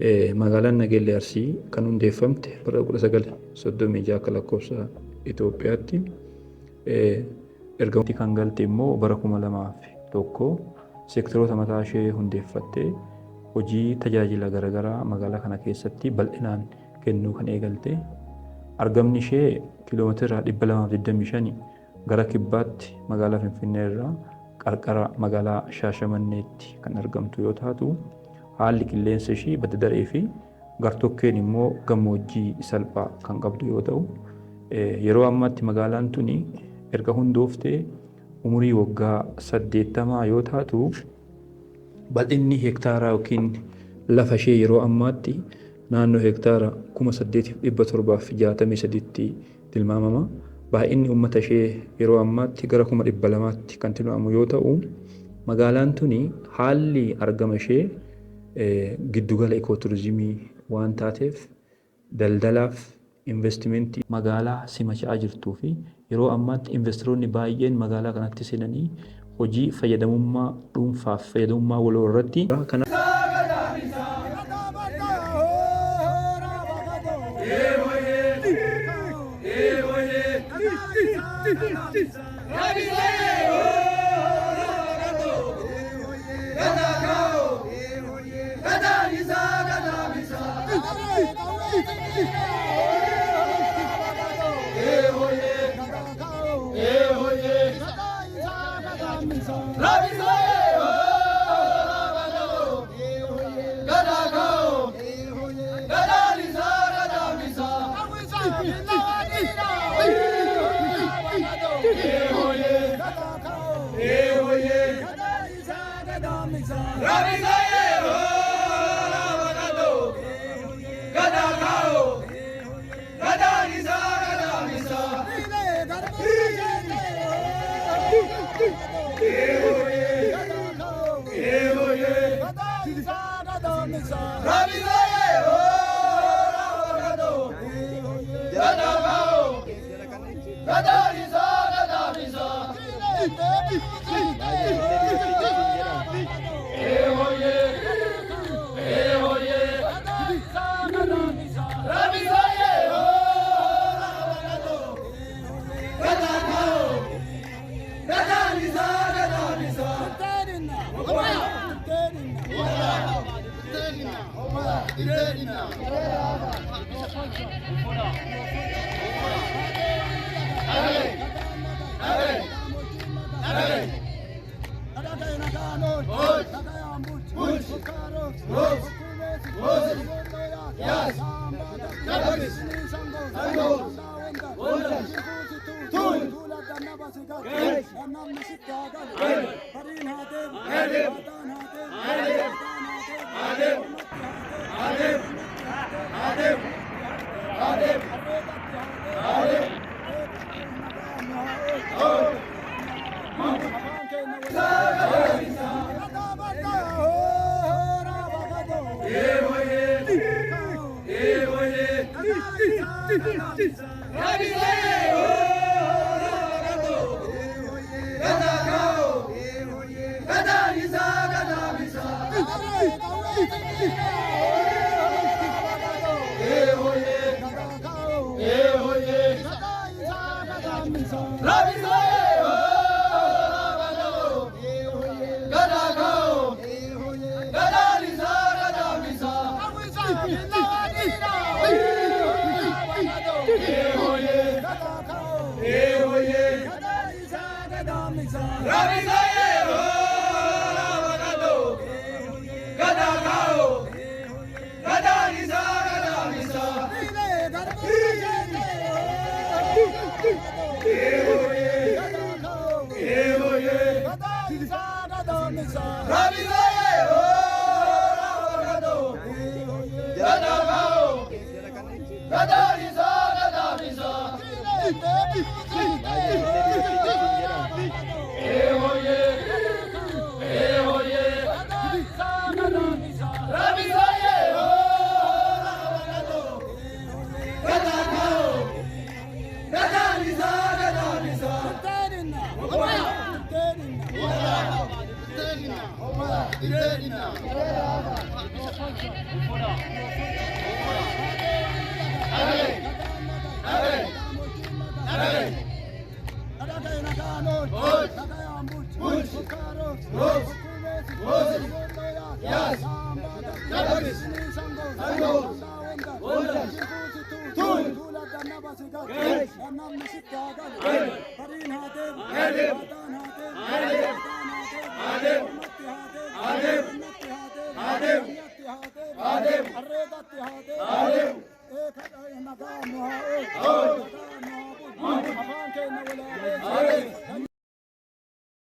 Magaalaan Nageellee Arsii kan hundeeffamte bara 1936 akka lakkoofsa Itoophiyaatti. Erga kan galte immoo bara 2001 seektaroota mataa ishee hundeeffattee hojii tajaajila garaagaraa magaalaa kana keessatti bal'inaan kennuu kan eegalte. Argamni ishee kiiloomeetira 225 gara kibbaatti magaalaa Finfinnee irraa qarqara magaalaa Shaashamanneetti kan argamtu yoo taatu, haalli qilleensa ishee badda daree fi gartokkeen immoo gammoojjii salphaa kan qabdu yoo ta'u, yeroo ammaatti magaalaan tuni erga hundooftee umurii waggaa 80 yoo taatu, bal'inni heektaaraa yookiin lafa ishee yeroo ammaatti naannoo heektaara 8,763tti tilmaamama. Baay'inni uummata ishee yeroo ammaatti gara 200,000tti kan tilmaamu yoo ta'u, magaalaan tuni haalli argama ishee giddugala ikooturizimii waan taateef daldalaaf investimentii magaalaa simachaa jirtuu fi yeroo ammaatti investoroonni baay'een magaalaa kanatti seenanii hojii fayyadamummaa dhuunfaaf fayyadamummaa waloo irratti Irena. Adem